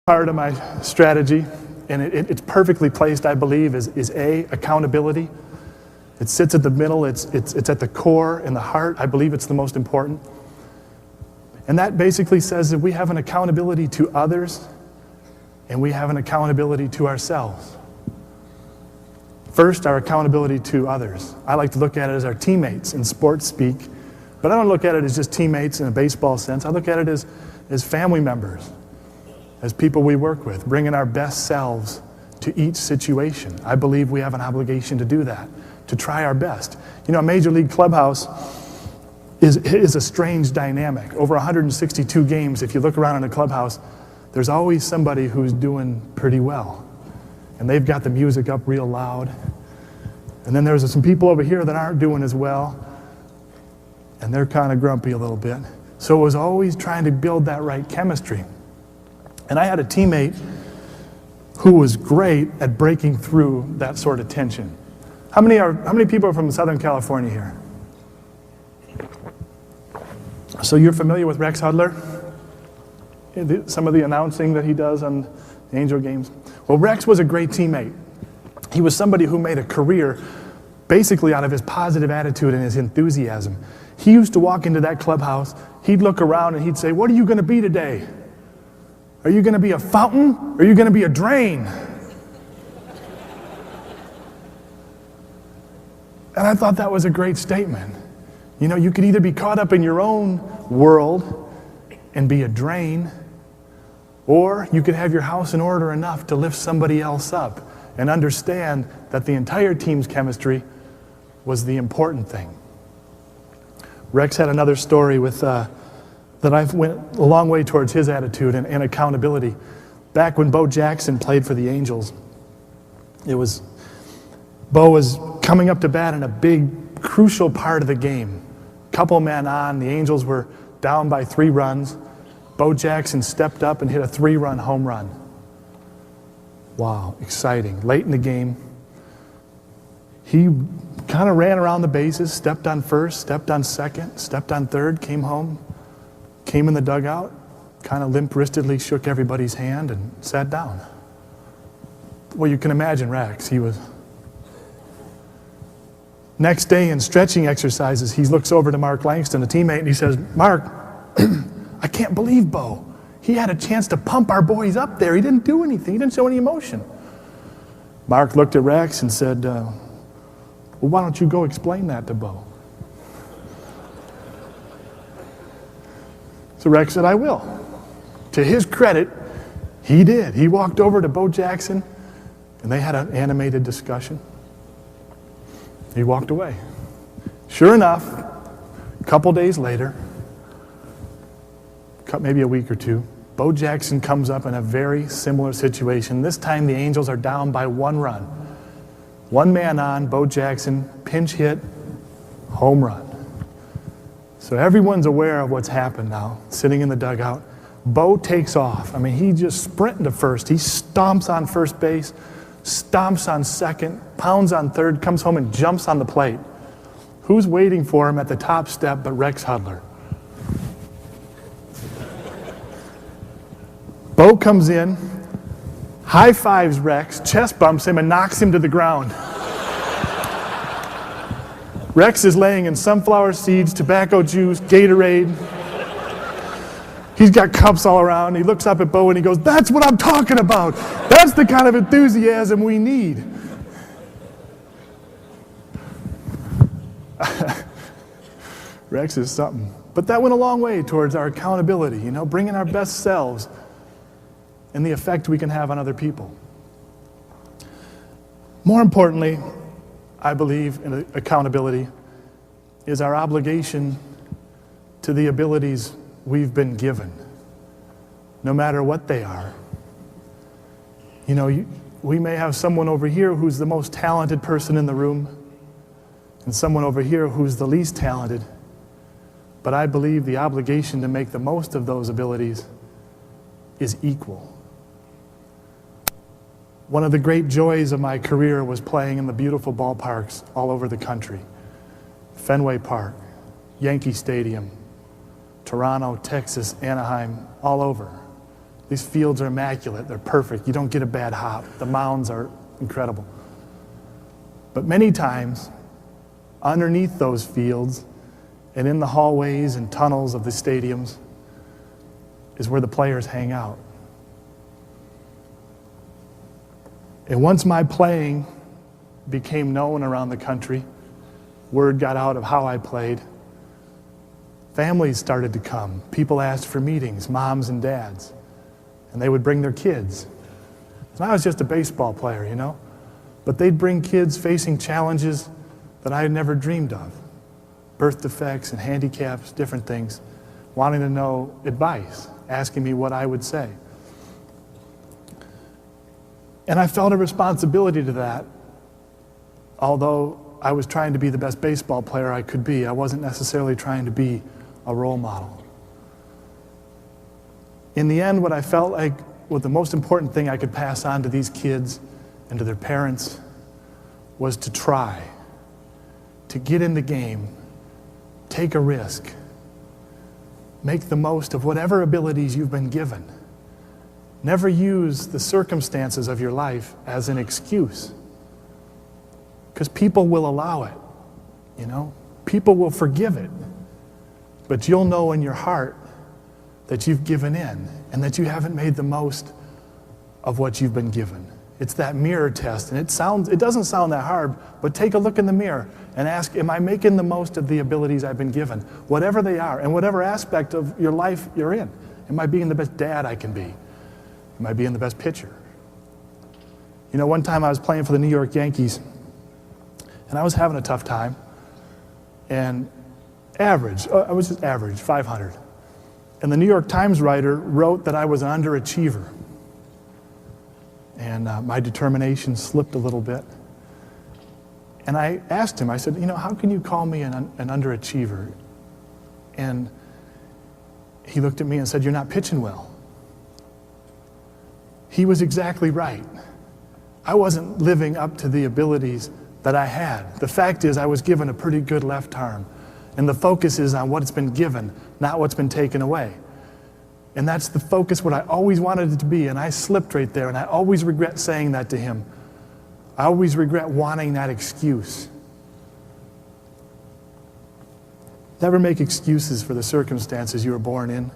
Part of my strategy, and it's perfectly placed, I believe, is A, accountability. It sits at the middle, it's at the core and the heart. I believe it's the most important. And that basically says that we have an accountability to others and we have an accountability to ourselves. First, our accountability to others. I like to look at it as our teammates in sports speak, but I don't look at it as just teammates in a baseball sense. I look at it as family members, as people we work with, bringing our best selves to each situation. I believe we have an obligation to do that, to try our best. You know, a major league clubhouse is a strange dynamic. Over 162 games, if you look around in a clubhouse, there's always somebody who's doing pretty well. And they've got the music up real loud. And then there's some people over here that aren't doing as well, and they're kind of grumpy a little bit. So it was always trying to build that right chemistry. And I had a teammate who was great at breaking through that sort of tension. How many people are from Southern California here? So you're familiar with Rex Hudler? Some of the announcing that he does on the Angel games? Well, Rex was a great teammate. He was somebody who made a career basically out of his positive attitude and his enthusiasm. He used to walk into that clubhouse, he'd look around and he'd say, "What are you going to be today? Are you going to be a fountain or are you going to be a drain?" And I thought that was a great statement. You know, you could either be caught up in your own world and be a drain, or you could have your house in order enough to lift somebody else up and understand that the entire team's chemistry was the important thing. Rex had another story with that I went a long way towards his attitude and accountability. Back when Bo Jackson played for the Angels, Bo was coming up to bat in a big, crucial part of the game. Couple men on, the Angels were down by 3 runs. Bo Jackson stepped up and hit a 3-run home run. Wow, exciting. Late in the game, he kind of ran around the bases, stepped on first, stepped on second, stepped on third, came home, came in the dugout, kind of limp-wristedly shook everybody's hand and sat down. Well, you can imagine Rex. He was... Next day in stretching exercises, he looks over to Mark Langston, a teammate, and he says, "Mark, I can't believe Bo. He had a chance to pump our boys up there. He didn't do anything. He didn't show any emotion." Mark looked at Rex and said, "Well, why don't you go explain that to Bo?" So Rex said, "I will." To his credit, he did. He walked over to Bo Jackson, and they had an animated discussion. He walked away. Sure enough, a couple days later, maybe a week or two, Bo Jackson comes up in a very similar situation. This time the Angels are down by 1 run. 1 man on, Bo Jackson, pinch hit, home run. So everyone's aware of what's happened now, sitting in the dugout. Bo takes off. I mean, he just sprinting to first. He stomps on first base, stomps on second, pounds on third, comes home and jumps on the plate. Who's waiting for him at the top step but Rex Hudler? Bo comes in, high fives Rex, chest bumps him and knocks him to the ground. Rex is laying in sunflower seeds, tobacco juice, Gatorade. He's got cups all around. He looks up at Bo and he goes, "That's what I'm talking about. That's the kind of enthusiasm we need." Rex is something. But that went a long way towards our accountability, you know, bringing our best selves and the effect we can have on other people. More importantly, I believe in accountability is our obligation to the abilities we've been given, no matter what they are. You know, we may have someone over here who's the most talented person in the room and someone over here who's the least talented, but I believe the obligation to make the most of those abilities is equal. One of the great joys of my career was playing in the beautiful ballparks all over the country. Fenway Park, Yankee Stadium, Toronto, Texas, Anaheim, all over. These fields are immaculate, they're perfect. You don't get a bad hop. The mounds are incredible. But many times, underneath those fields and in the hallways and tunnels of the stadiums is where the players hang out. And once my playing became known around the country, word got out of how I played, families started to come. People asked for meetings, moms and dads, and they would bring their kids. And I was just a baseball player, you know, but they'd bring kids facing challenges that I had never dreamed of. Birth defects and handicaps, different things, wanting to know advice, asking me what I would say. And I felt a responsibility to that. Although I was trying to be the best baseball player I could be, I wasn't necessarily trying to be a role model. In the end, what I felt like was the most important thing I could pass on to these kids and to their parents was to try, to get in the game, take a risk, make the most of whatever abilities you've been given. Never use the circumstances of your life as an excuse, because people will allow it, you know? People will forgive it, but you'll know in your heart that you've given in and that you haven't made the most of what you've been given. It's that mirror test, and it doesn't sound that hard, but take a look in the mirror and ask, am I making the most of the abilities I've been given, whatever they are, and whatever aspect of your life you're in? Am I being the best dad I can be? Am I being the best pitcher? You know, one time I was playing for the New York Yankees, and I was having a tough time, and I was just average, 500. And the New York Times writer wrote that I was an underachiever. And my determination slipped a little bit. And I asked him, I said, you know, how can you call me an underachiever? And he looked at me and said, you're not pitching well. He was exactly right. I wasn't living up to the abilities that I had. The fact is, I was given a pretty good left arm. And the focus is on what's been given, not what's been taken away. And that's the focus, what I always wanted it to be, and I slipped right there, and I always regret saying that to him. I always regret wanting that excuse. Never make excuses for the circumstances you were born in.